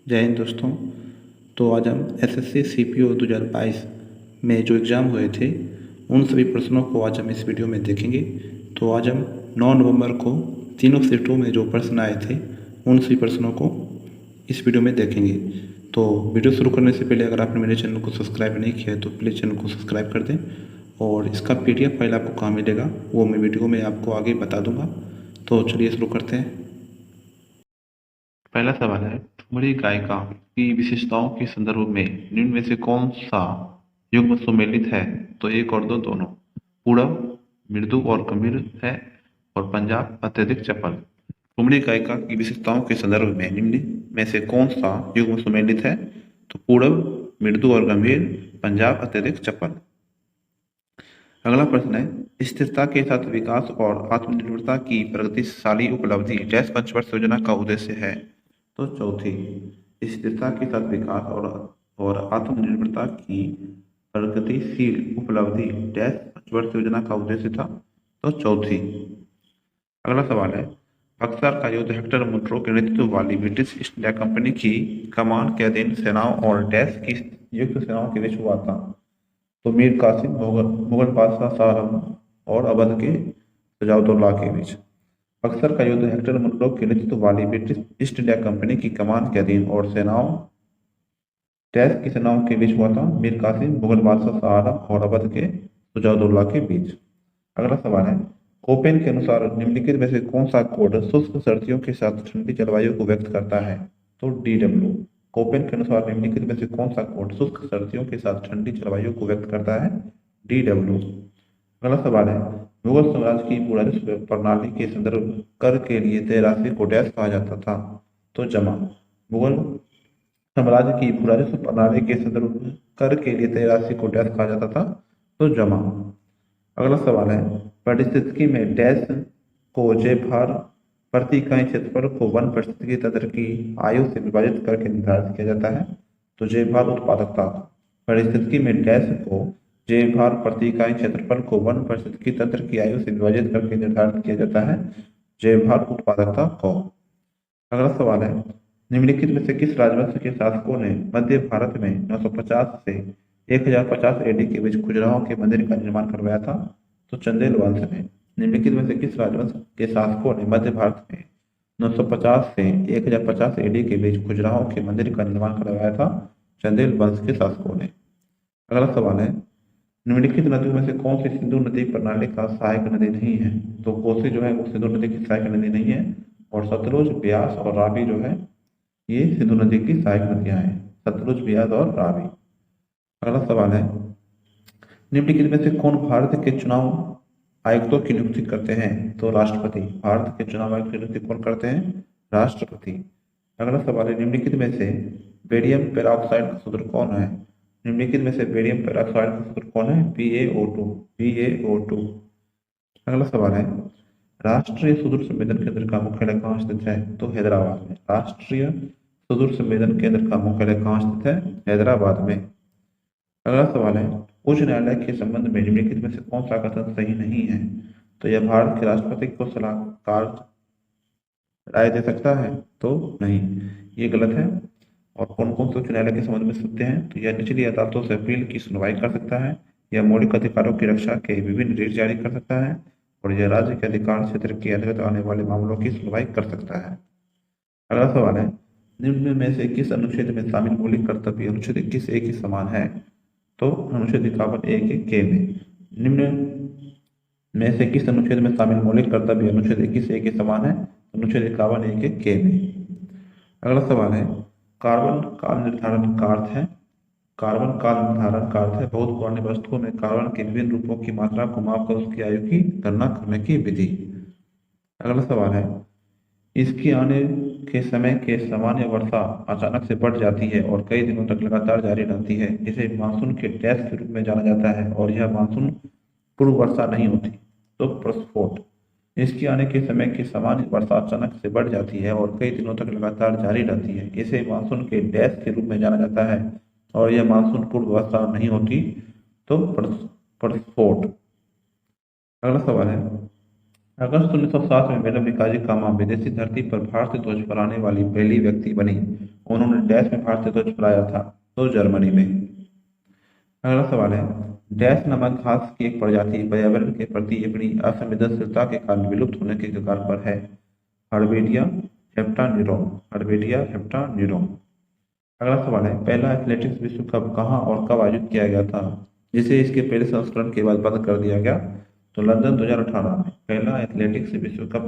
जय हिंद दोस्तों। तो आज हम एसएससी सीपीओ 2022 में जो एग्ज़ाम हुए थे उन सभी प्रश्नों को आज हम इस वीडियो में देखेंगे। तो आज हम 9 नवंबर को तीनों शिफ्टों में जो प्रश्न आए थे उन सभी प्रश्नों को इस वीडियो में देखेंगे। तो वीडियो शुरू करने से पहले अगर आपने मेरे चैनल को सब्सक्राइब नहीं किया है तो प्लीज़ चैनल को सब्सक्राइब कर दें, और इसका PDF फाइल आपको कहाँ मिलेगा वो मैं वीडियो में आपको आगे बता दूंगा। तो चलिए शुरू करते हैं। पहला सवाल है, ठुमरी गायिका की विशेषताओं के संदर्भ में निम्न में से कौन सा युग्म सुमेलित है? तो एक और दो दोनों। पूरब मृदु और गंभीर है और पंजाब अत्यधिक चपल। ठुमरी गायिका की विशेषताओं के संदर्भ में निम्न में से कौन सा युग्म सुमेलित है? तो पूरब मृदु और गंभीर, पंजाब अत्यधिक चपल। अगला प्रश्न है, स्थिरता के साथ विकास और आत्मनिर्भरता की प्रगतिशाली उपलब्धि डैश पंचवर्ष योजना का उद्देश्य है? तो चौथी। स्थिरता के साथ विकास और आत्मनिर्भरता की प्रगतिशील उपलब्धि डैश पंचवर्ष योजना का उद्देश्य था? तो चौथी। अगला सवाल है, बक्सर का युद्ध हेक्टर मुनरो के नेतृत्व वाली ब्रिटिश ईस्ट इंडिया कंपनी की कमान के अधीन सेनाओं और डैश की युक्त सेनाओं के बीच हुआ था? तो मीर कासिम, मुगल बादशाह शाह आलम और अवध के सजाउद्दौला के बीच। बक्सर का युद्ध हेक्टर मुनरो के नेतृत्व वाली ब्रिटिश ईस्ट इंडिया कंपनी की कमान के अधीन और सेनाओं डैश की सेनाओं के बीच हुआ था? मीर कासिम, मुगल बादशाह शाह आलम और अवध के सजाउद्दौला के बीच। अगला सवाल है, कोपेन के अनुसार निम्नलिखित में से कौन सा कोड शुष्क सर्दियों के साथ ठंडी जलवायु को व्यक्त करता है? तो DW। कोपेन के अनुसार निम्नलिखित में से कौन सा कोड शुष्क सर्दियों के साथ ठंडी जलवायु को व्यक्त करता है? DW। अगला सवाल है, मुगल साम्राज्य की राजस्व प्रणाली के संदर्भ कर के लिए तय राशि को डैश कहा जाता था? तो जमा। मुगल साम्राज्य की राजस्व प्रणाली के संदर्भ कर के लिए तय राशि को डैश कहा जाता था? तो जमा। अगला सवाल है, पारिस्थितिकी में डैश को जय भार प्रति इकाई क्षेत्रफल को वन पारिस्थितिकी तंत्र की आयु से विभाजित करके निर्धारित किया जाता है? तो जय भार उत्पादकता। पारिस्थितिकी में डैश को जय भार प्रति इकाई क्षेत्रफल को वन पारिस्थितिकी तंत्र की आयु से विभाजित करके निर्धारित किया जाता है? जय भार उत्पादकता को। अगला सवाल है, निम्नलिखित में से किस राजवंश के शासकों ने मध्य भारत में 950 से 1050 AD के बीच खजुराहो के मंदिर का निर्माण करवाया था? तो चंदेल वंश ने। निम्नलिखित में से किस राजवंश के शासकों ने मध्य भारत में 950 से 1050 AD के बीच खजुराहो के मंदिर का निर्माण करवाया था? चंदेल वंश के शासकों ने। अगला सवाल है, निम्नलिखित नदियों में से कौन सी सिंधु नदी प्रणाली का सहायक नदी नहीं है? तो कोसी जो है वो सिंधु नदी की सहायक नदी नहीं है, और सतलुज, ब्यास और रावी जो है ये सिंधु नदी की सहायक नदियां हैं। सतलुज, ब्यास और रावी। अगला सवाल है, निम्नलिखित में से कौन भारत के चुनाव आयुक्तों की नियुक्ति करते हैं? तो राष्ट्रपति। भारत के चुनाव आयुक्त की नियुक्ति कौन करते हैं? राष्ट्रपति। अगला सवाल है, निम्नलिखित में से बेरियम पेरोक्साइड का सूत्र कौन है? निम्नलिखित में से बेरियम पेरोक्साइड का सूत्र कौन है? BaO2। BaO2। अगला सवाल है, राष्ट्रीय सुदूर संवेदन केंद्र का मुख्यालय कहाँ स्थित है? तो हैदराबाद में। राष्ट्रीय सुदूर संवेदन केंद्र का मुख्यालय कहाँ स्थित है? हैदराबाद में। अगला सवाल है, उच्च न्यायालय के संबंध में निम्नलिखित में से कौन सा कथन सही नहीं है? तो यह भारत के राष्ट्रपति को सलाहकार राय दे सकता है? तो नहीं, ये गलत है। और कौन कौन से उच्च न्यायालय के संबंध में सत्य हैं? तो यह निचली अदालतों से अपील की सुनवाई कर सकता है, यह मौलिक अधिकारों की रक्षा के विभिन्न रीट जारी कर सकता है, और यह राज्य के अधिकार क्षेत्र के अंतर्गत आने वाले मामलों की सुनवाई कर सकता है। अगला सवाल है, निम्न में से किस अनुच्छेद में शामिल मौलिक कर्तव्य अनुच्छेद 21A के समान है? तो अनुच्छेद 51A के में। निम्न में से किस अनुच्छेद में शामिल मौलिक कर्तव्य अनुच्छेद 21A के समान है? अनुच्छेद 51A के में। अगला सवाल है, कार्बन काल निर्धारण का अर्थ है? कार्बन काल निर्धारण का अर्थ है बहुत पुरानी वस्तुओं में कार्बन के विभिन्न रूपों की मात्रा को मापकर उसकी आयु की गणना करने की विधि। अगला सवाल है, इसके आने के समय के सामान्य वर्षा अचानक से बढ़ जाती है और कई दिनों तक लगातार जारी रहती है, इसे मानसून के डैश के रूप में जाना जाता है, और यह मानसून पूर्व वर्षा नहीं होती। तो प्रस्फोट। इसके आने के समय की सामान्य वर्षा अचानक से बढ़ जाती है और कई दिनों तक लगातार जारी रहती है, इसे मानसून के डैश के रूप में जाना जाता है, और यह मानसून पूर्व वर्षा नहीं होती। तो प्रस्फोट। अगला सवाल है, अगस्त 1907 में मैडम भिकाजी कामा विदेशी धरती पर भारतीय ध्वज फहराने वाली पहली व्यक्ति बनी। उन्होंने डैश में भारतीय ध्वज फहराया था, तो जर्मनी में। अगला सवाल है, डैश नामक घास की एक प्रजाति पर्यावरण के प्रति अपनी असंवेदनशीलता के कारण विलुप्त होने के कगार पर है। हर्बेटिया हेप्टान्यूरॉन। हर्बेटिया हेप्टान्यूरॉन। अगला सवाल है, पहला एथलेटिक्स विश्व कप कहाँ और कब आयोजित किया गया था, जिसे इसके पहले संस्करण के बाद बंद कर दिया गया? तो लंदन 2018 में। पहला एथलेटिक्स विश्व कप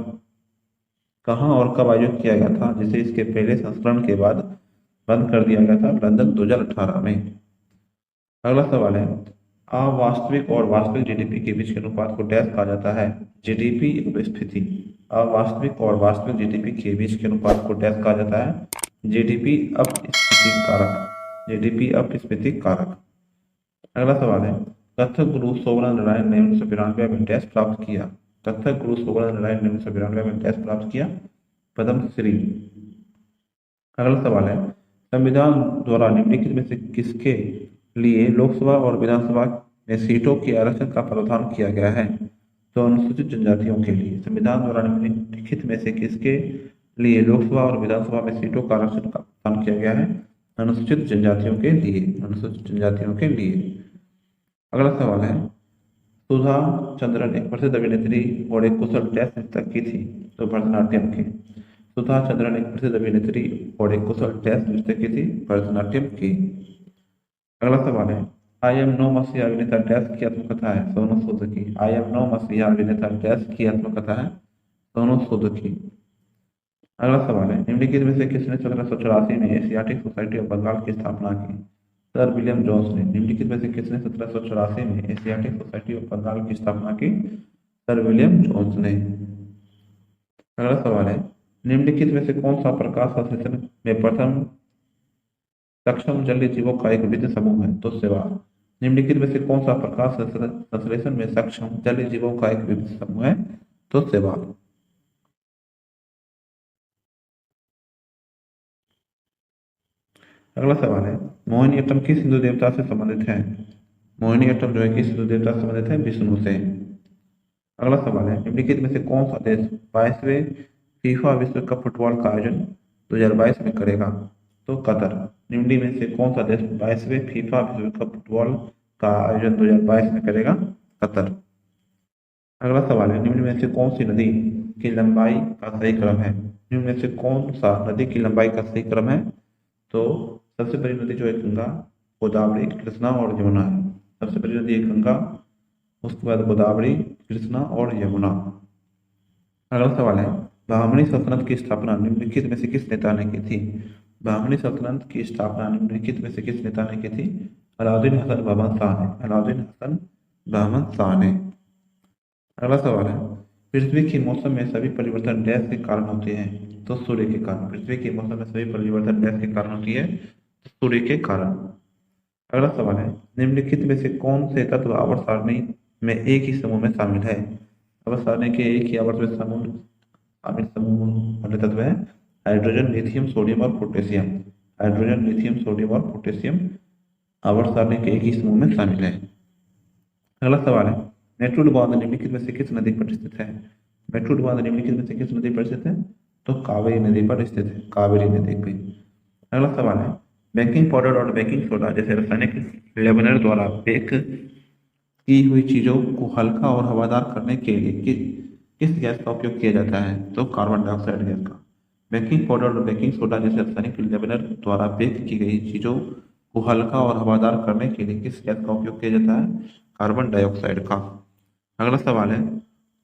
कहाँ और कब आयोजित किया गया था, जिसे इसके पहले संस्करण के बाद बंद कर दिया गया था? लंदन 2018 में। अगला सवाल है, अवास्तविक और वास्तविक जीडीपी के बीच के अनुपात को डैश कहा जाता है? जीडीपी अपस्फीति। अवास्तविक और वास्तविक जीडीपी के बीच के अनुपात को डैश कहा जाता है? जीडीपी अपस्फीति कारक। जीडीपी अपस्फीति कारक। अगला सवाल है, कथक गुरु सोवरा नारायण ने 1992 में डैश प्राप्त किया? कथक गुरु सोवरा नारायण ने 1992 में डैश प्राप्त किया? पद्मश्री। अगला सवाल है, संविधान द्वारा निम्नलिखित में से किसके लिए लोकसभा और विधानसभा में सीटों के आरक्षण का प्रावधान किया गया है? तो अनुसूचित जनजातियों के लिए। संविधान द्वारा निम्नलिखित में से किसके लिए लोकसभा और विधानसभा में सीटों का आरक्षण का प्रावधान किया गया है? अनुसूचित जनजातियों के लिए। अनुसूचित जनजातियों के लिए। अगला सवाल है, सुधा चंद्रन एक प्रसिद्ध अभिनेत्री और एक कुशल डैश नर्तक की थी? तो भरतनाट्यम की। सुधा चंद्रन एक प्रसिद्ध अभिनेत्री और एक कुशल डैश नर्तक की थी? भरतनाट्यम की। अगला सवाल है, आई एम नो मसीहा अभिनेता डैश की आत्मकथा है? सोनू सूद की। आई एम नो मसीहा अभिनेता डैश की आत्मकथा है? सोनू सूद की। अगला सवाल है, निम्नलिखित में से किसने 1784 में एशियाटिक सोसाइटी ऑफ बंगाल की स्थापना की? सर विलियम जोन्स ने। निम्नलिखित में से किसने 1784 में एशियाटिक सोसाइटी ऑफ बंगाल की स्थापना की? सर विलियम जोन्स ने। अगला सवाल है, निम्नलिखित में से कौन सा प्रकाश संश्लेषण में प्रथम सक्षम जलीय जीवों का एक विभिन्न समूह है? तो शैवाल। निम्नलिखित में से कौन सा प्रकाश संश्लेषण में सक्षम जलीय जीवों का एक विभिन्न समूह है? तो शैवाल। अगला सवाल है, मोहिनीअट्टम किस हिंदू देवता से संबंधित है? मोहिनीअट्टम जो है किस हिंदू देवता से संबंधित है? विष्णु से। अगला सवाल है, निम्नलिखित में से कौन सा देश 22वें फीफा विश्व कप फुटबॉल का आयोजन 2022 में करेगा? तो कतर। निम्नलिखित में से कौन सा देश 22वें फीफा विश्व कप फुटबॉल का आयोजन 2022 में करेगा? कतर। अगला सवाल है, निम्न में से कौन सी नदी की लंबाई का सही क्रम है? निम्न में से कौन सा नदी की लंबाई का सही क्रम है? तो सबसे बड़ी नदी जो है गंगा, गोदावरी, कृष्णा और यमुना है। सबसे बड़ी नदी है गंगा, उसके बाद गोदावरी, कृष्णा और यमुना। अगला सवाल है, बहमनी सल्तनत की स्थापना निम्नलिखित में से किस नेता ने की थी? बहमनी सल्तनत की स्थापना निम्नलिखित में से किस नेता ने की थी? अलाउद्दीन हसन बहमन शाह ने। अलाउद्दीन हसन बहमन शाह ने। अगला सवाल है, पृथ्वी के मौसम में सभी परिवर्तन डैश के कारण होते हैं? तो सूर्य के कारण। पृथ्वी के मौसम में सभी परिवर्तन डैश के कारण होती है? तो सूर्य के कारण। अगला सवाल है, निम्नलिखित में से कौन से तत्व आवर्त सारणी में एक ही समूह में शामिल है? आवर्त सारणी के एक ही आवर्त में शामिल समूह वाले तत्व है हाइड्रोजन, लिथियम, सोडियम और पोटेशियम। हाइड्रोजन, लिथियम, सोडियम और पोटेशियम आवर्त सारणी के एक ही समूह में शामिल है। अगला सवाल है, मैट्रुल बांध निम्नलिखित में से किस नदी पर स्थित है? मैट्रुल बांध निम्नलिखित में से किस नदी पर स्थित है? तो कावेरी नदी पर स्थित है। कावेरी नदी पर। अगला सवाल है, बेकिंग पाउडर और बेकिंग सोडा जैसे रासायनिक लेवनर द्वारा बेक की हुई चीजों को हल्का और हवादार करने के लिए किस गैस का उपयोग किया जाता है? तो कार्बन डाइऑक्साइड गैस का। बेकिंग पाउडर और बेकिंग सोडा जैसे रासायनिक लेवनर द्वारा बेक की गई चीजों को हल्का और हवादार करने के लिए किस गैस का उपयोग किया जाता है? कार्बन डाइऑक्साइड का। अगला सवाल है,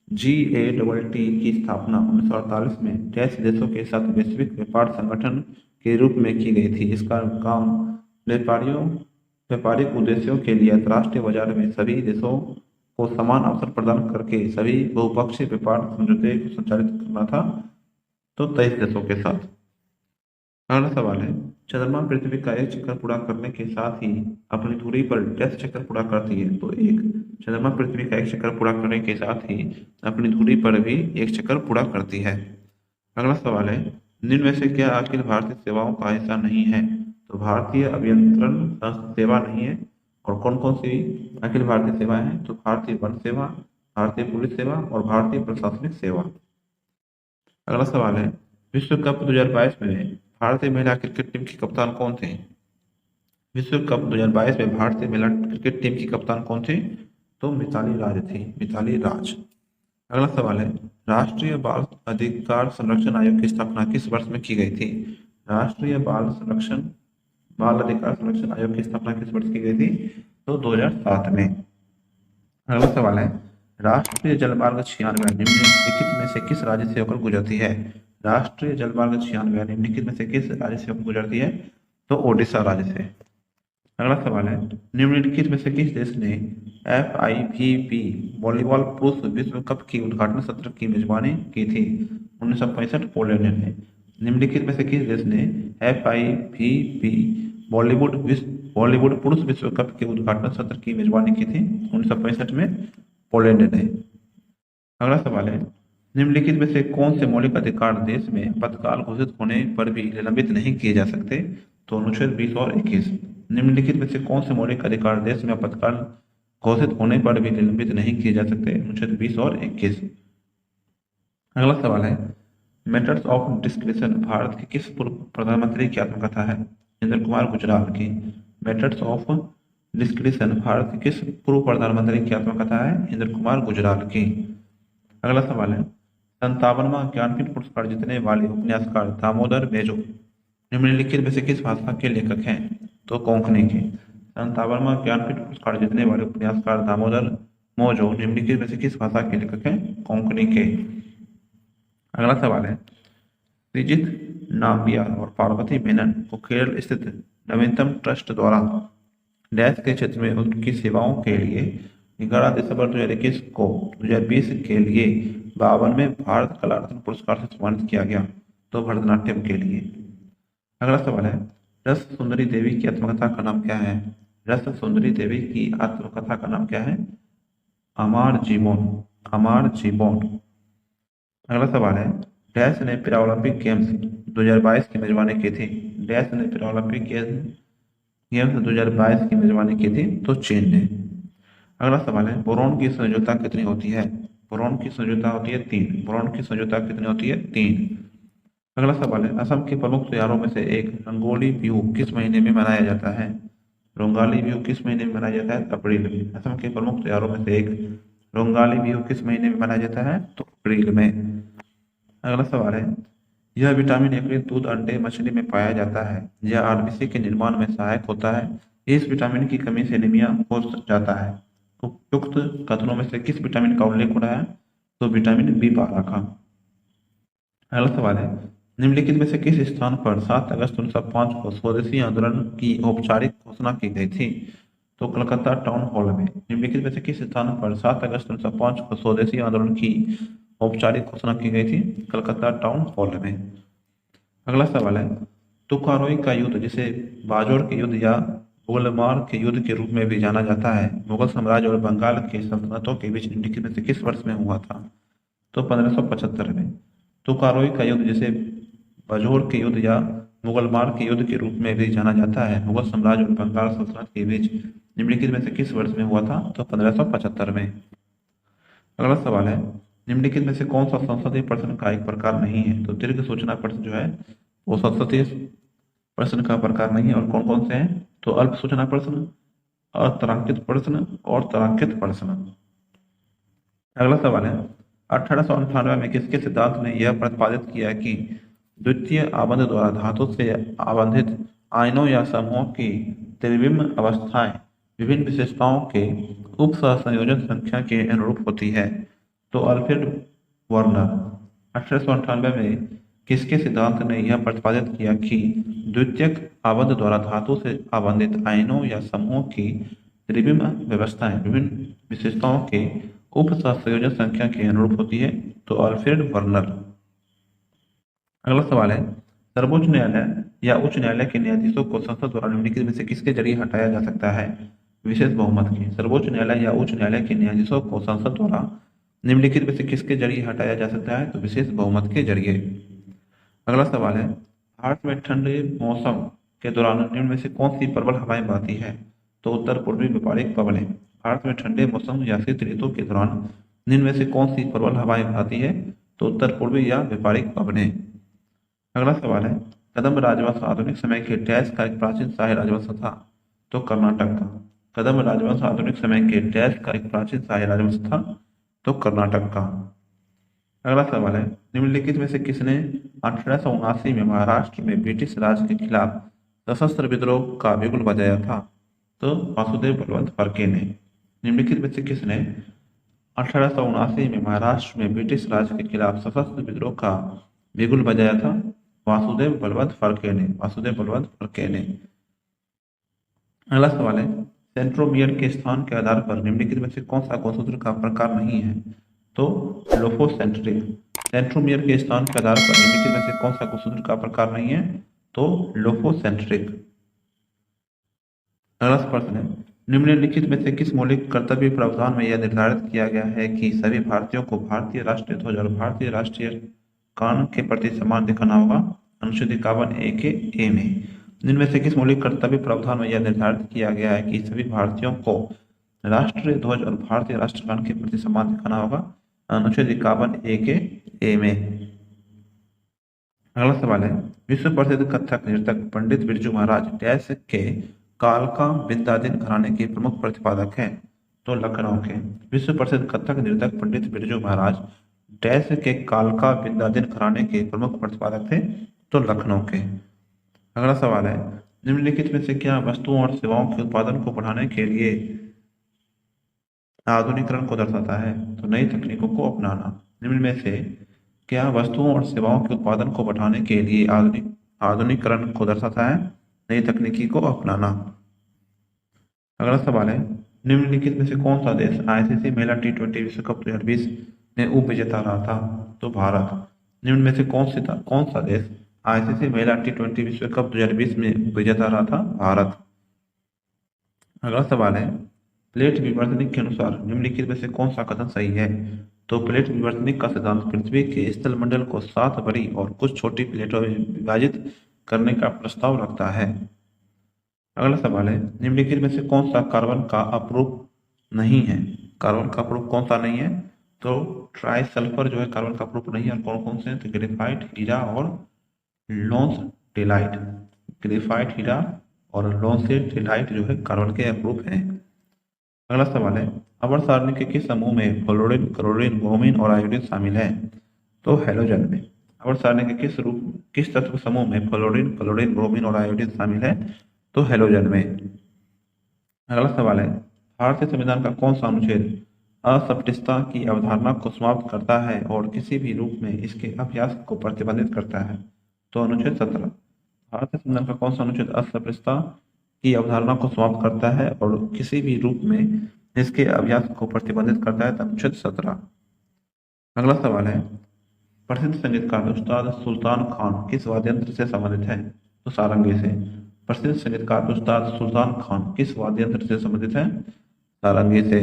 GATT की स्थापना 1948 में डैश देशों के साथ वैश्विक व्यापार संगठन के रूप में की गई थी? इसका काम व्यापारिक उद्देश्यों के लिए अंतर्राष्ट्रीय बाजार में सभी देशों को समान अवसर प्रदान करके सभी बहुपक्षीय व्यापार समझौते को संचालित करना था। तो 23 देशों के साथ। अगला सवाल है, चंद्रमा पृथ्वी का एक चक्कर पूरा करने के साथ ही अपनी दूरी पर डैश चक्कर पूरा करती है? तो एक। चंद्रमा पृथ्वी का एक चक्कर पूरा करने के साथ ही अपनी दूरी पर भी एक चक्कर पूरा करती है। अगला सवाल है, निम्न में से क्या अखिल भारतीय सेवाओं का हिस्सा नहीं है? तो भारतीय अभियंत्रण सेवा नहीं है। और कौन कौन सी अखिल भारतीय सेवाएं हैं? तो भारतीय वन सेवा, भारतीय पुलिस सेवा और भारतीय प्रशासनिक सेवा। अगला सवाल है, विश्व कप 2022 में भारतीय महिला क्रिकेट टीम की कप्तान कौन थे? विश्व कप 2022 में भारतीय महिला क्रिकेट टीम की कप्तान कौन थी? तो मिताली राज थी, मिताली राज। अगला सवाल है, राष्ट्रीय बाल अधिकार संरक्षण आयोग की स्थापना किस वर्ष में की गई थी? राष्ट्रीय बाल अधिकार संरक्षण आयोग की स्थापना किस वर्ष की गई थी? तो 2007 में। अगला सवाल है, राष्ट्रीय जलमार्ग 96 निम्नलिखित में से किस राज्य से होकर गुजरती है? राष्ट्रीय जलमार्ग 96 निम्नलिखित में से किस राज्य से होकर गुजरती है? तो ओडिशा राज्य से। अगला सवाल है, निम्नलिखित में से किस देश ने FIVB वॉलीबॉल पुरुष विश्व कप की उद्घाटन सत्र की मेजबानी की थी? 1965 पोलैंड ने। निम्नलिखित में से किस देश ने FIVB बॉलीवुड पुरुष विश्व कप के उद्घाटन सत्र की मेजबानी की थी? 1965 में पोलैंड ने। अगला सवाल है, निम्नलिखित में से कौन से मौलिक अधिकार देश में आपातकाल घोषित होने पर भी निलंबित नहीं किए जा सकते? तो अनुच्छेद 20 और 21। निम्नलिखित में से कौन से मौलिक अधिकार देश में आपातकाल घोषित होने पर भी निलंबित नहीं किए जा सकते? अनुच्छेद 20 और 21। अगला सवाल है, मैटर्स ऑफ डिस्क्रिशन भारत के किस पूर्व प्रधानमंत्री की आत्मकथा है? इंद्र कुमार गुजराल की। मैटर्स ऑफ डिस्क्रिशन भारत के किस पूर्व प्रधानमंत्री की आत्मकथा है? इंद्र कुमार गुजराल की। अगला सवाल है, 57वां ज्ञानपीठ पुरस्कार जीतने वाले उपन्यासकार दामोदर मेजो निम्नलिखित में से किस भाषा के लेखक हैं? तो कोंकणी के। 57वां ज्ञानपीठ पुरस्कार जीतने वाले उपन्यासकार दामोदर मोजो निम्नलिखित में से किस भाषा के लेखक हैं? कोंकणी के। अगला सवाल है, श्रीजीत नाम्बियार और पार्वती मेनन को केरल स्थित नवीनतम ट्रस्ट द्वारा डैश के क्षेत्र में उनकी सेवाओं के लिए 11 दिसंबर 2021 को 2020 के लिए 52वें भारत कला रत्न पुरस्कार से सम्मानित किया गया। तो भरतनाट्यम के लिए। अगला सवाल है, रस सुंदरी देवी की आत्मकथा का नाम क्या है? रस सुंदरी देवी की आत्मकथा का नाम क्या है? अमार जीवन, अमार जीवन। अगला सवाल है, डैश ने पैरालंपिक गेम्स 2022 की मेजबानी की थी? डैश ने पैरालंपिक गेम्स 2022 की मेजबानी की थी? तो चीन ने। अगला सवाल है, बोरॉन की संयोजकता कितनी होती है? बोरॉन की संयोजकता होती है 3। बोरॉन की संयोजकता कितनी होती है? 3। अगला सवाल है, असम के प्रमुख त्योहारों में से एक रंगोली बिहू किस महीने में मनाया जाता है? रोंगाली बिहू किस महीने में मनाया जाता है? अप्रैल में। असम के प्रमुख त्योहारों में से एक रोंगाली बिहू किस महीने में मनाया जाता है? तो अप्रैल में। अगला सवाल है, यह विटामिन यकृत, दूध, अंडे, मछली में पाया जाता है। यह आरबीसी के निर्माण में सहायक होता है। इस विटामिन की कमी से एनीमिया हो जाता है। उपयुक्त कथनों में से किस विटामिन का उल्लेख हो रहा है? तो विटामिन B12 का। अगला सवाल है, निम्नलिखित में से किस स्थान पर 7 अगस्त 1905 को स्वदेशी आंदोलन की औपचारिक घोषणा की गई थी? तो कलकत्ता टाउन हॉल में। निम्नलिखित में से किस स्थान पर 7 अगस्त 1905 को स्वदेशी आंदोलन की औपचारिक घोषणा की गई थी? कलकत्ता टाउन हॉल में। अगला सवाल है, तुकारोई का युद्ध, जिसे बाजोर के युद्ध या गोलमार के युद्ध के रूप में भी जाना जाता है, मुगल साम्राज्य और बंगाल के सल्तनतों के बीच निम्नलिखित में से किस वर्ष में हुआ था? तो 1575 में। तुकारोई का युद्ध, जिसे बाजोर के युद्ध या मुगलमार के युद्ध के रूप में भी जाना जाता है, मुगल साम्राज्य और बंगाल सल्तनत के बीच निम्नलिखित में से किस वर्ष में हुआ था? तो 1575 में। अगला सवाल है, निम्नलिखित में से कौन सा संसदीय प्रश्न का एक प्रकार नहीं है? तो दीर्घ सूचना प्रश्न जो है वो संसदीय प्रश्न का प्रकार नहीं है। और कौन कौन से हैं? तो अल्प सूचना प्रश्न, अतारांकित प्रश्न और तारांकित प्रश्न। अगला सवाल है, 1898 में किसके सिद्धांत ने यह प्रतिपादित किया कि द्वितीय आबंध द्वारा धातु से आबंधित आयनों या समूहों की त्रिविम अवस्थाएं विभिन्न विशेषताओं के उप सहसंयोजन संख्या के अनुरूप होती है? तो अल्फ्रेड वर्नर। 1898 में किसके सिद्धांत ने यह प्रतिपादित किया कि द्वितीयक आबंध द्वारा धातु से आबंधित आयनों या समूहों की त्रिविम व्यवस्थाएं विभिन्न विशेषताओं के उप सहसंयोजन संख्या के अनुरूप होती है? तो अल्फ्रेड वर्नर। अगला सवाल है, सर्वोच्च न्यायालय या उच्च न्यायालय के न्यायाधीशों को संसद द्वारा निम्नलिखित में से किसके जरिए हटाया जा सकता है? विशेष बहुमत के। सर्वोच्च न्यायालय या उच्च न्यायालय के न्यायाधीशों को संसद द्वारा निम्नलिखित में से किसके जरिए हटाया जा सकता है? तो विशेष बहुमत के जरिए। अगला सवाल है, भारत में ठंडे मौसम के दौरान निम्न में से कौन सी प्रबल हवाएं बहती है? तो उत्तर पूर्वी व्यापारिक प्रबलें। भारत में ठंडे मौसम या शीत ऋतु के दौरान निम्न में से कौन सी प्रबल हवाएं बहती है? तो उत्तर पूर्वी या व्यापारिक पवनें। अगला सवाल है, कदम्ब राजवंश आधुनिक समय के डैश का एक प्राचीन शाही राजवंश था? तो कर्नाटक का। कदम्ब राजवंश आधुनिक समय के डैश का एक प्राचीन शाही राजवंश था? तो कर्नाटक का। अगला सवाल है, निम्नलिखित में से किसने 1879 में महाराष्ट्र में ब्रिटिश राज के खिलाफ सशस्त्र विद्रोह का बिगुल बजाया था? तो वासुदेव बलवंत फड़के ने। निम्नलिखित में से किसने 1879 में महाराष्ट्र में ब्रिटिश राज के खिलाफ सशस्त्र विद्रोह का बिगुल बजाया था? वासुदेव बलवंत फड़के ने। वासुदेव बलवंत फड़के ने। अगला सवाल है, सेंट्रोमियर के स्थान के आधार पर निम्नलिखित में से कौन सा गुणसूत्र का प्रकार नहीं है? तो लोफोसेंट्रिक। सेंट्रोमियर के स्थान के आधार पर निम्नलिखित में से कौन सा गुणसूत्र का प्रकार नहीं है? तो लोफोसेंट्रिक। अगला प्रश्न है, निम्नलिखित में से किस मौलिक कर्तव्य प्रावधान में यह निर्धारित किया गया है कि सभी भारतीयों को भारतीय राष्ट्रीय ध्वज और भारतीय राष्ट्रीय गान के प्रति सम्मान दिखाना होगा? अनुच्छेद 51A के ए में। जिनमें से किस मौलिक कर्तव्य प्रावधान में यह निर्धारित किया गया है कि सभी भारतीयों को राष्ट्रीय ध्वज और भारतीय राष्ट्रगान के प्रति सम्मान दिखाना होगा? अनुच्छेद 51A के ए में। अगला सवाल है, विश्व प्रसिद्ध कथक नर्तक पंडित बिरजू महाराज डैश के कालका विद्याधीन घराने के प्रमुख प्रतिपादक हैं? तो लखनऊ के। विश्व प्रसिद्ध कथक नर्तक पंडित बिरजू महाराज डैश के कालका विद्याधीन घराने के प्रमुख प्रतिपादक थे? तो लखनऊ के। अगला सवाल है, निम्नलिखित में से क्या वस्तुओं और सेवाओं के उत्पादन को बढ़ाने के लिए आधुनिकीकरण को दर्शाता है? तो नई तकनीकों को अपनाना। निम्न में से क्या वस्तुओं और सेवाओं के उत्पादन को बढ़ाने के लिए आधुनिकीकरण को दर्शाता है? नई तकनीकी को अपनाना। अगला सवाल है, निम्नलिखित में से कौन सा देश आईसीसी महिला T20 विश्व कप 2020 में उप विजेता रहा था? तो भारत। निम्न में से कौन सा देश आईसीसी महिला T20 विश्व कप 2020 में उप विजेता रहा था? भारत। अगला सवाल है, प्लेट विवर्तनिक के अनुसार निम्नलिखित में से कौन सा कथन सही है? तो प्लेट विवर्तनिक का सिद्धांत पृथ्वी के स्थल मंडल को 7 बड़ी और कुछ छोटी प्लेटों में विभाजित करने का प्रस्ताव रखता है। अगला सवाल है, निम्नलिखित में से कौन सा कार्बन का अपरूप नहीं है? कार्बन का अपरूप कौन सा नहीं है? तो ट्राई सल्फर जो है कार्बन का अपरूप नहीं है। और कौन कौन से हैं? तो ग्रेफाइट, हीरा और लॉन्स डेलाइट। ग्रेफाइट, हीरा और लॉन्स डेलाइट जो है कार्बन के अपरूप हैं। अगला सवाल है, अवर सारणी के किस समूह में फ्लोरीन, क्लोरीन, ब्रोमीन और आयोडीन शामिल है? तो हैलोजन में। अवर सारणी के किस तत्व समूह में फ्लोरीन, क्लोरीन, ब्रोमीन और आयोडीन शामिल है? तो हैलोजन में। अगला सवाल है, भारतीय संविधान का कौन सा अनुच्छेद असपटिस्ता की अवधारणा को समाप्त करता है और किसी भी रूप में इसके अभ्यास को प्रतिबंधित करता है? तो अनुच्छेद 17। भारतीय संविधान का कौन सा अनुच्छेद असपटिस्ता की अवधारणा को समाप्त करता है और किसी भी रूप में इसके अभ्यास को प्रतिबंधित करता है? तो अनुच्छेद 17। अगला सवाल है, प्रसिद्ध संगीतकार उस्ताद सुल्तान खान किस वाद्य यंत्र से संबंधित है? तो सारंगी से। प्रसिद्ध संगीतकार उस्ताद सुल्तान खान किस वाद्य यंत्र से संबंधित है? सारंगी से।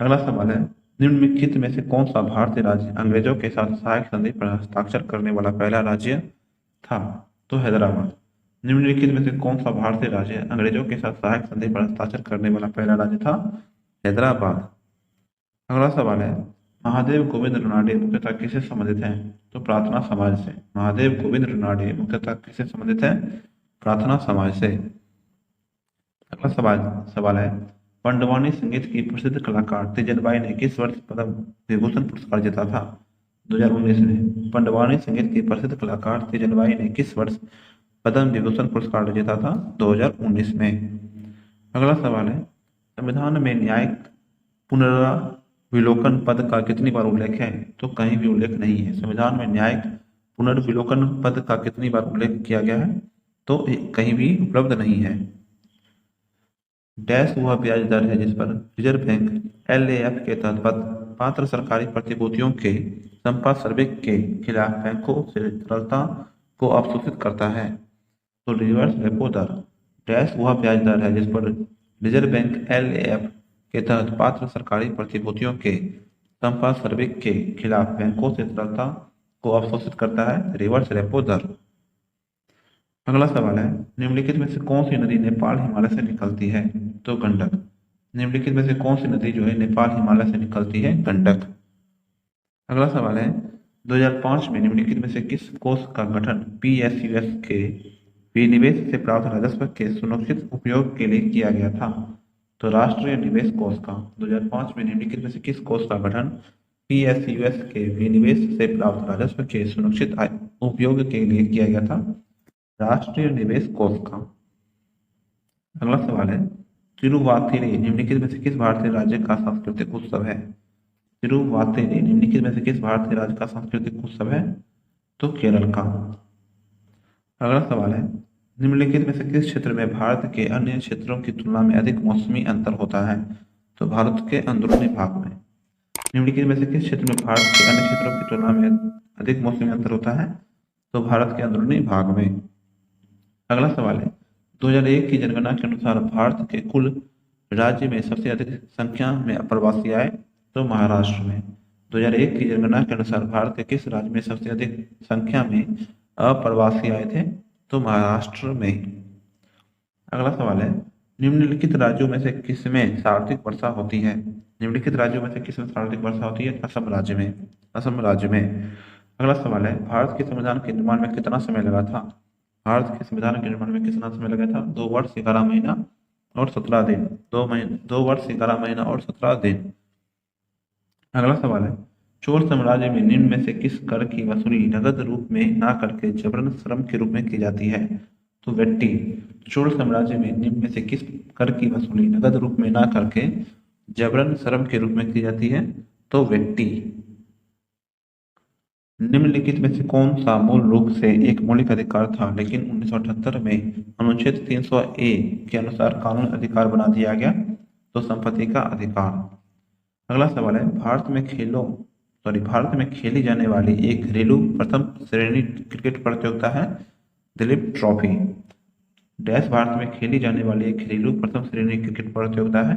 अगला सवाल है, निम्नलिखित में से कौन सा भारतीय राज्य अंग्रेजों के साथ सहायक संधि पर हस्ताक्षर करने वाला पहला राज्य था? तो हैदराबाद। निम्नलिखित में से कौन सा भारतीय राज्य अंग्रेजों के साथ सहायक संधि पर हस्ताक्षर करने वाला पहला राज्य था? हैदराबाद। अगला सवाल है, महादेव गोविंद रनाडे मुख्यतः किससे संबंधित हैं? तो प्रार्थना समाज से। महादेव गोविंद रनाडे मुख्यतः किससे संबंधित हैं? प्रार्थना समाज से। अगला सवाल है, पंडवानी संगीत की प्रसिद्ध कलाकार तीजनबाई ने किस वर्ष पद्म विभूषण पुरस्कार जीता था? 2019 में। पंडवानी संगीत की प्रसिद्ध कलाकार तीजनबाई ने किस वर्ष पद्म विभूषण पुरस्कार जीता था? 2019 में। अगला सवाल है, संविधान में न्यायिक पुनर्विलोकन पद का कितनी बार उल्लेख है? तो कहीं भी उल्लेख नहीं है। संविधान में न्यायिक पुनर्विलोकन पद का कितनी बार उल्लेख किया गया है? तो कहीं भी उपलब्ध नहीं है। डैश वह ब्याज दर है जिस पर रिजर्व बैंक LAF के तहत पात्र सरकारी प्रतिभूतियों के संपार्श्विक के खिलाफ बैंकों से तरलता को अवशोषित करता है? तो रिवर्स रेपो दर। डैश वह ब्याज दर है जिस पर रिजर्व बैंक LAF के तहत पात्र सरकारी प्रतिभूतियों के संपार्श्विक के खिलाफ बैंकों से तरलता को अवशोषित करता है? रिवर्स रेपो दर। अगला सवाल है, निम्नलिखित में से कौन सी नदी नेपाल हिमालय से निकलती है? तो गंडक। निम्नलिखित में से कौन सी नदी जो है नेपाल हिमालय से निकलती है? गंडक। अगला सवाल है 2005 में निम्नलिखित में से किस कोष का गठन पीएसयूएस के विनिवेश से प्राप्त राजस्व के सुनिश्चित उपयोग के लिए किया गया था? तो राष्ट्रीय निवेश कोष का 2005 में निम्नलिखित में से किस कोष का गठन पीएसयूएस के विनिवेश से प्राप्त राजस्व के सुनिश्चित उपयोग के लिए किया गया था? राष्ट्रीय निवेश कोष का। अगला सवाल है तिरुवातिरी निम्नलिखित में से किस भारतीय राज्य का सांस्कृतिक उत्सव है? तिरुवातिरी निम्नलिखित में से किस भारतीय राज्य का सांस्कृतिक उत्सव है? तो केरल का। अगला सवाल है निम्नलिखित में से किस क्षेत्र में भारत के अन्य क्षेत्रों की तुलना में अधिक मौसमी अंतर होता है? तो भारत के अंदरूनी भाग में। निम्नलिखित में से किस क्षेत्र में भारत के अन्य क्षेत्रों की तुलना में अधिक मौसमी अंतर होता है? तो भारत के अंदरूनी भाग में। अगला सवाल है 2001 की जनगणना के अनुसार भारत के कुल राज्य में सबसे अधिक संख्या में अप्रवासी आए? तो महाराष्ट्र में। 2001 की जनगणना के अनुसार भारत के किस राज्य में सबसे अधिक संख्या में अप्रवासी आए थे? तो महाराष्ट्र में। अगला सवाल है निम्नलिखित राज्यों में से किसमें सार्वत्रिक वर्षा होती है? निम्नलिखित राज्यों में से किसमें सार्वत्रिक वर्षा होती है? असम राज्य में। असम राज्य में। अगला सवाल है भारत के संविधान के निर्माण में कितना समय लगा था? भारत के संविधान के निर्माण में कितना समय लगा था? 2 वर्ष 11 महीना और 17 दिन। 2 वर्ष 11 महीना और 17 दिन। अगला सवाल है चोल साम्राज्य में निम्न में से किस कर की वसूली नगद रूप में ना करके जबरन श्रम के रूप में की जाती है? तो वेट्टी। चोल साम्राज्य में निम्न में से किस कर की वसूली नगद रूप में ना करके जबरन श्रम के रूप में की जाती है? तो वेट्टी। निम्नलिखित में से कौन सा मूल रूप से एक मौलिक अधिकार था लेकिन 1978 में अनुच्छेद 300 ए के अनुसार कानूनी अधिकार बना दिया गया? तो संपत्ति का अधिकार। अगला सवाल है भारत में खेली जाने वाली एक घरेलू प्रथम श्रेणी क्रिकेट प्रतियोगिता है दिलीप ट्रॉफी। डैश भारत में खेली जाने वाली एक घरेलू प्रथम श्रेणी क्रिकेट प्रतियोगिता है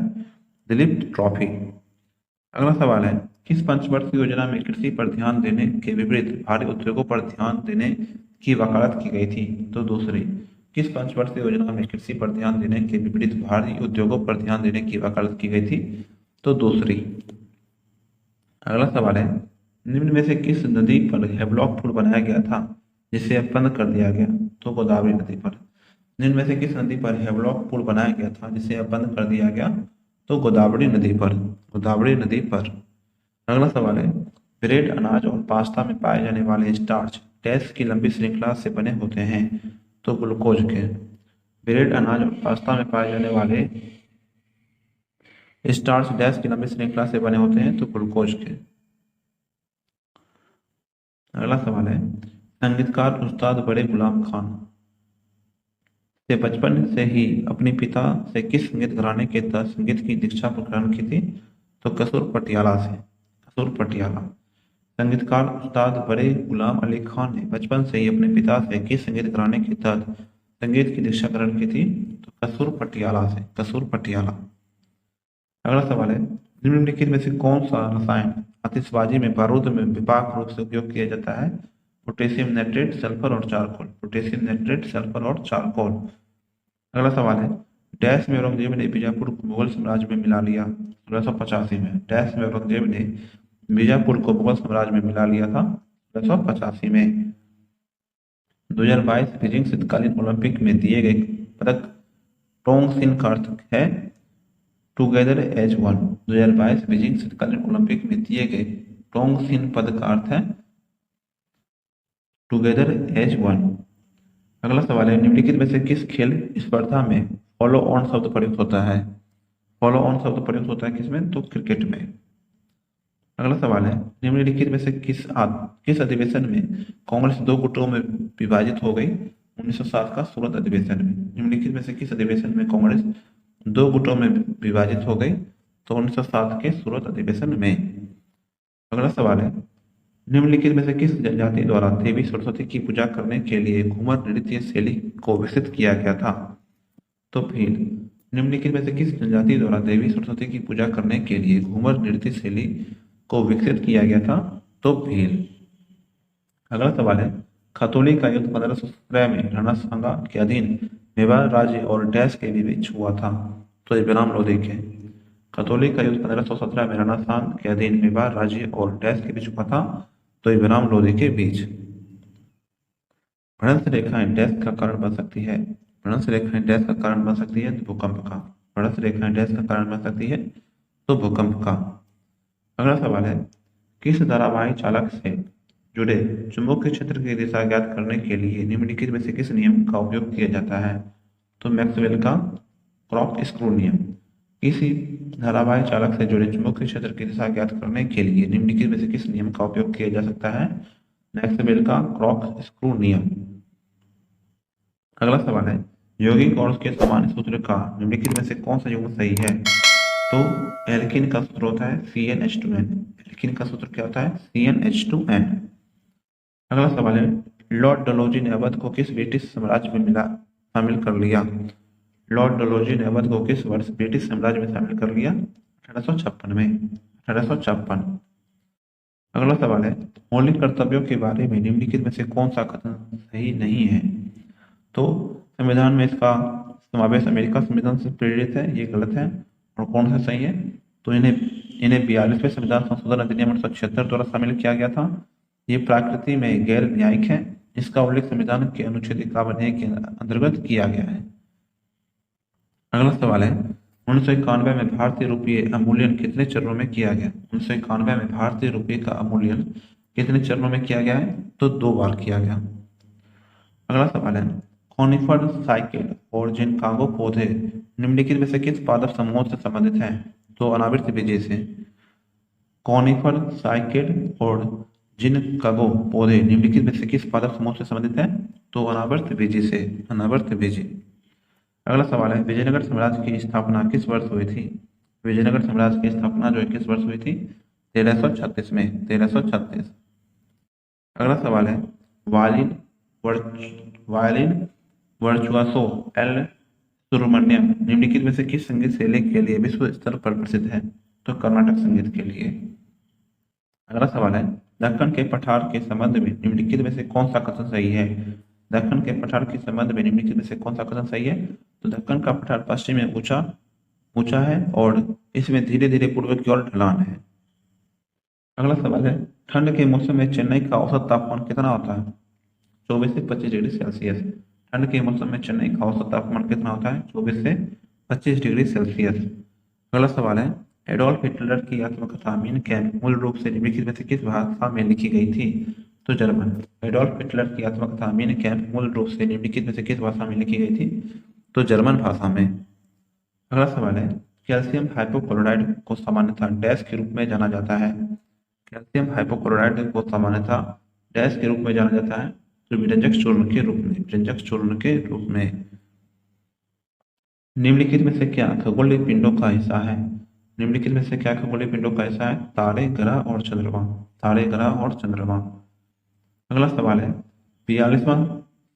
दिलीप ट्रॉफी। अगला सवाल है किस पंचवर्षीय योजना में कृषि पर ध्यान देने के विपरीत भारी उद्योगों पर ध्यान देने की वकालत की गई थी? तो दूसरी। किस पंचवर्षीय योजना में कृषि पर ध्यान देने के विपरीत भारी उद्योगों पर ध्यान देने की वकालत की गई थी? तो दूसरी। अगला सवाल है निम्न में से किस नदी पर हेवलॉक पुल बनाया गया था जिसे अब बंद कर दिया गया? तो गोदावरी नदी पर। निम्न में से किस नदी पर हेवलॉक पुल बनाया गया था जिसे अब बंद कर दिया गया? तो गोदावरी नदी पर। गोदावरी नदी पर। अगला सवाल है ब्रेड अनाज और पास्ता में पाए जाने वाले स्टार्च डैश की लंबी श्रृंखला से बने होते हैं? तो ग्लूकोज के। ब्रेड अनाज और पास्ता में पाए जाने वाले स्टार्च डैश की लंबी श्रृंखला से बने होते हैं? तो ग्लूकोज के। अगला सवाल है संगीतकार उस्ताद बड़े गुलाम खान से बचपन से ही अपने पिता से किस संगीत घराने के तहत संगीत की दीक्षा ग्रहण की थी? तो कसूर पटियाला से। कसूर पटियाला। संगीतकार उस्ताद बड़े गुलाम अली खान ने बचपन से ही अपने पिता से किस संगीत घराने के तहत संगीत की दीक्षा ग्रहण की थी? तो कसूर पटियाला से। कसूर पटियाला। अगला सवाल है निम्नलिखित में से कौन सा रसायन आतिशबाजी में बारूद में व्यापक रूप से उपयोग किया जाता है? पोटेशियम नाइट्रेट, सल्फर और चारकोल। पोटेशियम नाइट्रेट, सल्फर और चारकोल। अगला सवाल है डैश में औरंगजेब ने बीजापुर को मुगल साम्राज्य में मिला लिया 1685 में। डैश में औरंगजेब ने बीजापुर को मुगल साम्राज्य में मिला लिया था 1685 में। 2022 बीजिंग शीतकालीन ओलंपिक में दिए गए पदक टोंगसिन का अर्थ है टुगेदर एज वन। 2022 बीजिंग शीतकालीन ओलंपिक में दिए गए टोंगसिन पद का अर्थ है टुगेदर एज वन। अगला सवाल है निम्नलिखित में से किस खेल स्पर्धा में फॉलो ऑन शब्द प्रयुक्त होता है? फॉलो ऑन शब्द प्रयुक्त होता है किसमें? तो क्रिकेट में। अगला सवाल है निम्नलिखित में से किस अधिवेशन में कांग्रेस 2 गुटों में विभाजित हो गई? 1907 का सूरत अधिवेशन में। निम्नलिखित में से किस अधिवेशन में कांग्रेस 2 गुटों में विभाजित हो गई? तो 1907 के सूरत अधिवेशन में। अगला सवाल है निम्नलिखित में से किस जनजाति द्वारा देवी सरस्वती की पूजा करने के लिए घूमर नृत्य शैली को विकसित किया गया था? तो भील। निम्नलिखित में से किस जनजाति द्वारा देवी सरस्वती की पूजा करने के लिए घूमर नृत्य शैली को विकसित किया गया था? तो भील। अगला सवाल है खतौली का युद्ध 1517 में राणा सांगा के अधीन मेवाड़ राज्य और डैश के बीच हुआ था? तो इब्राहिम लोधी के। कैथोलिक का युद्ध 1517 में राणा सांग के अधीन मेवाड़ राज्य और डैश के बीच हुआ था, तो इब्राहिम लोधी के बीच। भ्रंश रेखाएं डैश का कारण बन सकती है, भ्रंश रेखाएं डैश का कारण बन सकती है, तो भूकंप का। भ्रंश रेखाएं डैश का कारण बन सकती है, तो भूकंप का। अगला सवाल है, किस धारावाही चालक से जुड़े चुंबकीय क्षेत्र की दिशा ज्ञात करने के लिए निम्नलिखित में से किस नियम का उपयोग किया जाता है, तो मैक्सवेल का क्रॉक स्क्रू नियम। किसी धारावाही चालक से जुड़े चुंबकीय क्षेत्र की दिशा ज्ञात करने के लिए निम्नलिखित में से किस नियम का उपयोग किया जा सकता है, मैक्सवेल का क्रॉक स्क्रू नियम। अगला सवाल है, यौगिक और उसके सामान्य सूत्र का निम्नलिखित में से कौन सा युग्म सही है, तो एल्कीन का सूत्र होता है CnH2n। एल्कीन का सूत्र क्या होता है, CnH2n। अगला सवाल है, लॉर्ड डलहौजी ने अवध को किस ब्रिटिश साम्राज्य में शामिल कर लिया। लॉर्ड डलहौजी ने अवध को किस वर्ष ब्रिटिश साम्राज्य में शामिल कर लिया, 1856 में, 1856। अगला सवाल है, मौलिक कर्तव्यों के बारे में निम्नलिखित में से कौन सा कथन सही नहीं है, तो संविधान में इसका समावेश अमेरिका संविधान से प्रेरित है, ये गलत है। और कौन सा सही है, तो इन्हें 42वें संविधान संशोधन अधिनियम 1976 द्वारा शामिल किया गया था। ये प्रकृति में गैर न्यायिक है, इसका उल्लेख संविधान के अनुच्छेद 51A के अंतर्गत किया गया है। अगला सवाल है, 1991 में भारतीय रुपये अवमूल्यन कितने चरणों में किया गया। 1991 में भारतीय रुपये का अवमूल्यन कितने चरणों में किया गया है, तो 2 बार किया गया। अगला सवाल है, कॉनिफर साइकेड और जिनकागो पौधे निम्नलिखित में से किस पादप समूह से संबंधित हैं, तो अनावृत बीजी से। कॉनिफर साइकेड और जिनकागो पौधे निम्नलिखित में से किस पादप समूह से संबंधित हैं, तो अनावृत बीजी से, अनावृत बीजी। अगला सवाल है, विजयनगर साम्राज्य की स्थापना किस वर्ष हुई थी। विजयनगर साम्राज्य की स्थापना जो है किस वर्ष हुई थी, 1336 में, 1336। अगला सवाल है, वायलिन वर्चुआसो एल सुब्रमण्यम निम्नलिखित में से किस संगीत शैली के लिए विश्व स्तर पर प्रसिद्ध है, तो कर्नाटक संगीत के लिए। अगला सवाल है, दक्कन के पठार के संबंध में निम्नलिखित में से कौन सा कथन सही है। दक्कन के पठार के संबंध में निम्नलिखित में से कौन सा कथन सही है, तो दक्कन का पठार पश्चिम में ऊंचा है और इसमें धीरे धीरे पूर्व की ओर ढलान है। अगला सवाल है, ठंड के मौसम में चेन्नई का औसत तापमान कितना होता है, 24 से 25 डिग्री सेल्सियस। ठंड के मौसम में चेन्नई का औसत तापमान कितना होता है, 24 से 25 डिग्री सेल्सियस। अगला सवाल है, एडोल्फ हिटलर की आत्मकथा मीन कैम्प मूल रूप से निम्नलिखित में से किस भाषा में लिखी गई थी, तो जर्मन। एडोल्फ हिटलर की आत्मकथा मीन कैम्प मूल रूप से निम्नलिखित में से किस भाषा में लिखी गई थी, तो जर्मन भाषा में। अगला सवाल है, कैल्शियम हाइपोक्लोराइड को सामान्यतः डैश के रूप में जाना जाता है। कैल्शियम हाइपोक्लोराइड को सामान्यतः डैश के रूप में जाना जाता है, तो विरंजक चूर्ण के रूप में, विरंजक चूर्ण के रूप में। निम्नलिखित में से क्या खगोलीय पिंडों का हिस्सा है। निम्नलिखित में से क्या खगोलीय पिंडों का हिस्सा है, तारे, ग्रह और चंद्रमा, तारे, ग्रह और चंद्रमा। अगला सवाल है, 42वां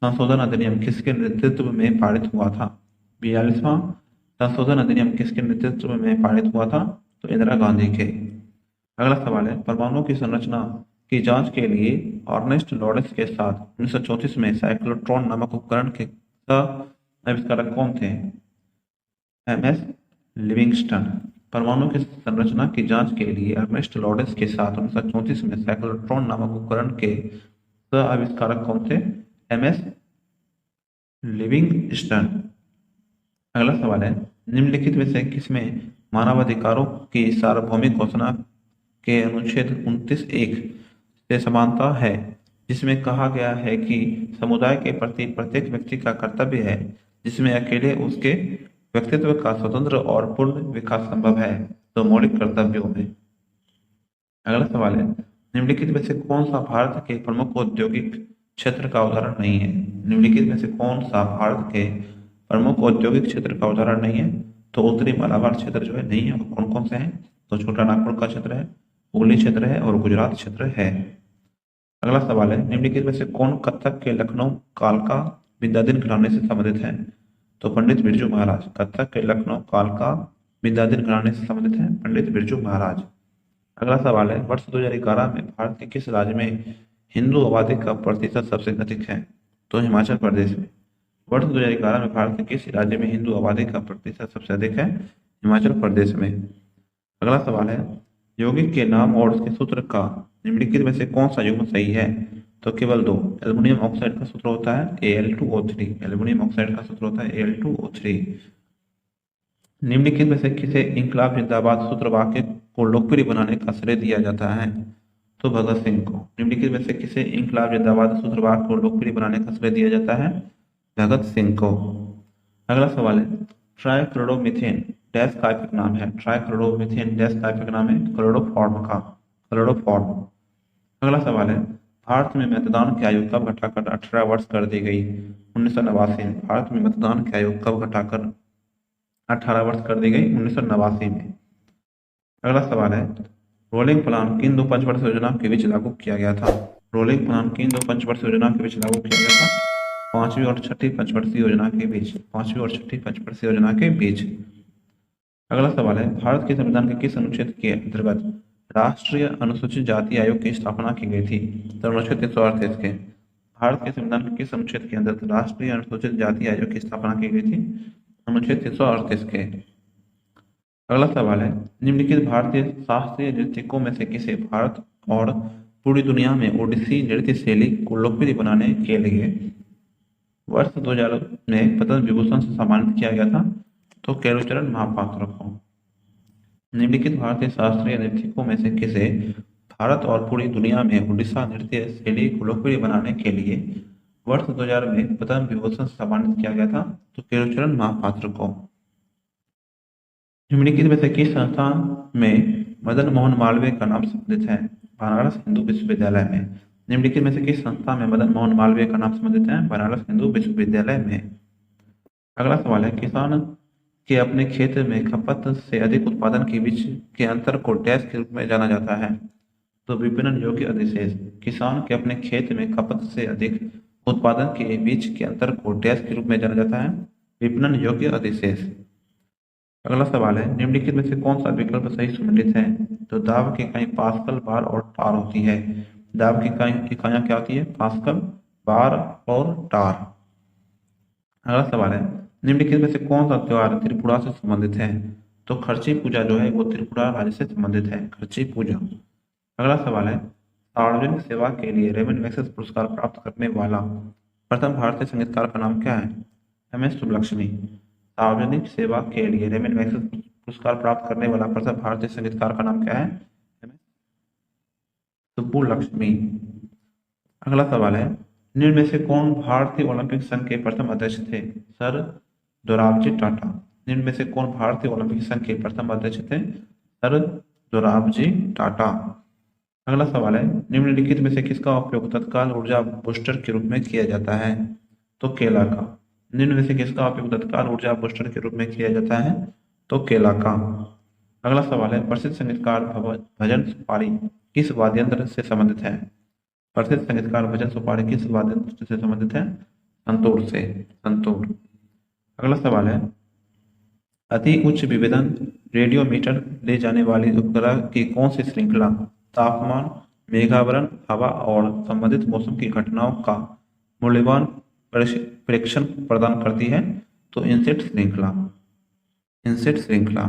संशोधन अधिनियम किसके नेतृत्व में पारित हुआ था। 42वां संशोधन अधिनियम किसके नेतृत्व में पारित हुआ था, तो इंदिरा गांधी के। अगला सवाल है, परमाणु की संरचना की जांच के लिए अर्नेस्ट लॉरेंस के साथ 1934 में साइक्लोट्रॉन नामक उपकरण के आविष्कारक कौन थे, MS लिविंगस्टन। परमाणु की संरचना की जांच के लिए अर्नेस्ट लॉरेंस के साथ 1934 में साइक्लोट्रॉन नामक उपकरण के आविष्कारक कौन थे, MS लिविंगस्टन। अगला सवाल है, निम्नलिखित में से किसमें मानवाधिकारों की सार्वभौमिक घोषणा के अनुच्छेद 29(1) से समानता है, जिसमें कहा गया है कि समुदाय के प्रति प्रत्येक व्यक्ति का कर्तव्य है, जिसमें अकेले उसके व्यक्तित्व का स्वतंत्र और पूर्ण विकास संभव है, तो मौलिक कर्तव्यों में। अगला सवाल है, निम्नलिखित में से कौन सा भारत के प्रमुख औद्योगिक क्षेत्र का उदाहरण नहीं है। निम्नलिखित में से कौन सा भारत के प्रमुख औद्योगिक क्षेत्र का उदाहरण नहीं है, तो उत्तरी मालाबार क्षेत्र जो है नहीं है। कौन कौन से हैं, तो छोटा नागपुर का क्षेत्र है, हुगली क्षेत्र है और गुजरात क्षेत्र है। अगला सवाल है, निम्नलिखित में से कौन कथक के लखनऊ कालका विद्याधीन घराने से संबंधित है, तो पंडित बिरजू महाराज। कथक के लखनऊ कालका विद्याधीन घराने से संबंधित है पंडित बिरजू महाराज। अगला सवाल है, वर्ष 2011 में भारत के किस राज्य में हिंदू आबादी का प्रतिशत सबसे अधिक है, तो हिमाचल प्रदेश में। वर्ष 2011 में भारत के किस राज्य में हिंदू आबादी का प्रतिशत सबसे अधिक है, हिमाचल प्रदेश में। अगला सवाल है, यौगिक के नाम और उसके सूत्र का निम्नलिखित में से कौन सा युग्म सही है? तो केवल दो। एल्युमिनियम ऑक्साइड का सूत्र होता है Al2O3। एल्युमिनियम ऑक्साइड का सूत्र होता है Al2O3। निम्नलिखित में से किसे इंकलाब जिंदाबाद सूत्र वाक्य को लोकप्रिय बनाने का श्रेय दिया जाता है? तो भगत सिंह को। निम्नलिखित में से किसे इंकलाब जिंदाबाद सूत्र वाक्य को लोकप्रिय बनाने का श्रेय दिया जाता है? भगत सिंह को। अगला सवाल है, ट्राइक्लोरोमीथेन डैश का इफेक्ट नाम है? ट्राइक्लोरोमीथेन डैश का इफेक्ट नाम है? क्लोरोफॉर्म का। क्लोरोफॉर्म। अगला सवाल है, भारत में मतदान की आयु कब घटाकर 18 वर्ष कर दी गई? 1989 में। भारत में मतदान की आयु कब घटाकर 18 वर्ष कर दी गई? 1989 में। अगला सवाल है, रोलिंग प्लान किन दो पंचवर्षीय योजनाओं के बीच लागू किया गया था? रोलिंग प्लान किन दो पंचवर्षीय योजनाओं के बीच लागू किया गया था? पांचवी और छठी पंचवर्षीय योजना के बीच। पांचवी और छठी पंचवर्षीय योजना के बीच। अगला सवाल है, भारत के संविधान के किस अनुच्छेद के अंतर्गत राष्ट्रीय अनुसूचित जाति आयोग की स्थापना की गई थी? तो अनुच्छेद 338 के। भारत के संविधान के किस अनुच्छेद के अंतर्गत राष्ट्रीय अनुसूचित जाति आयोग की स्थापना की गई थी? अनुच्छेद 338 के। अगला सवाल है, निम्नलिखित भारतीय शास्त्रीय नृत्यकों में से किसे भारत और पूरी दुनिया में ओडिसी नृत्य शैली को लोकप्रिय बनाने के लिए वर्ष 2000 में पद्म विभूषण से सम्मानित किया गया था? तो केलुचरण महापात्र को। निम्नलिखित भारतीय शास्त्रीय नृत्यकों में से किसे भारत और पूरी दुनिया में ओडिशा नृत्य शैली को लोकप्रिय बनाने के लिए वर्ष 2000 में पद्म विभूषण से सम्मानित किया गया था? तो केलुचरण महापात्र को। निम्नलिखित में से किस संस्थान में मदन मोहन मालवीय का नाम संबंधित है? बनारस हिंदू विश्वविद्यालय में। निम्नलिखित में से किस संस्था में मदन मोहन मालवीय का नाम संबंधित है? बनारस हिंदू विश्वविद्यालय में। अगला सवाल है, किसान के अपने खेत में खपत से अधिक उत्पादन के बीच के अंतर को डैश के रूप में जाना जाता है? तो विपणन योग्य अधिशेष। किसान के अपने खेत में खपत से अधिक उत्पादन के बीच के अंतर को डैश के रूप में जाना जाता है? विपणन योग्य अधिशेष। अगला सवाल है, निम्नलिखित में से कौन सा विकल्प सही सम्मिलित है? तो दाब की इकाई पास्कल, बार और टार होती है। दाब की इकाइयां क्या होती है? पास्कल, बार और टार। अगला सवाल है, निम्नलिखित में से कौन सा त्योहार त्रिपुरा से संबंधित है? तो खर्ची पूजा जो है वो त्रिपुरा राज्य से संबंधित है, खर्ची पूजा। अगला सवाल है, सार्वजनिक सेवा के लिए रेमन मैग्सेसे पुरस्कार प्राप्त करने वाला प्रथम भारतीय संगीतकार का नाम क्या है? MS सुब्बलक्ष्मी। सार्वजनिक सेवा के लिए रेमन मैग्सेसे पुरस्कार प्राप्त करने वाला प्रथम भारतीय संगीतकार का नाम क्या है? MS सुब्बलक्ष्मी। अगला सवाल है, निम्न में से कौन भारतीय ओलंपिक संघ के प्रथम अध्यक्ष थे? सर दोराबजी टाटा। निम्न में से कौन भारतीय ओलंपिक संघ के प्रथम अध्यक्ष थे? सर दोराबजी टाटा। अगला सवाल है, निम्नलिखित में से किसका उपयोग तत्काल ऊर्जा बूस्टर के रूप में किया जाता है? तो केला का। निम्न में से किसका उपयोग तत्काल ऊर्जा बूस्टर के रूप में किया जाता है? तो केला का। अगला सवाल है, प्रसिद्ध संगीतकार भजन सुपारी किस वाद्ययंत्र से संबंधित है? प्रसिद्ध संगीतकार भजन सुपारी किस वाद्ययंत्र से संबंधित है? संतूर से। संतूर। अगला सवाल है, अति उच्च विभेदन रेडियोमीटर ले जाने वाली उपग्रह की कौन सी श्रृंखला तापमान, मेघावरण, हवा और संबंधित मौसम की घटनाओं का मूल्यवान प्रेक्षण प्रदान करती है? तो इनसेट श्रृंखला। इनसेट श्रृंखला।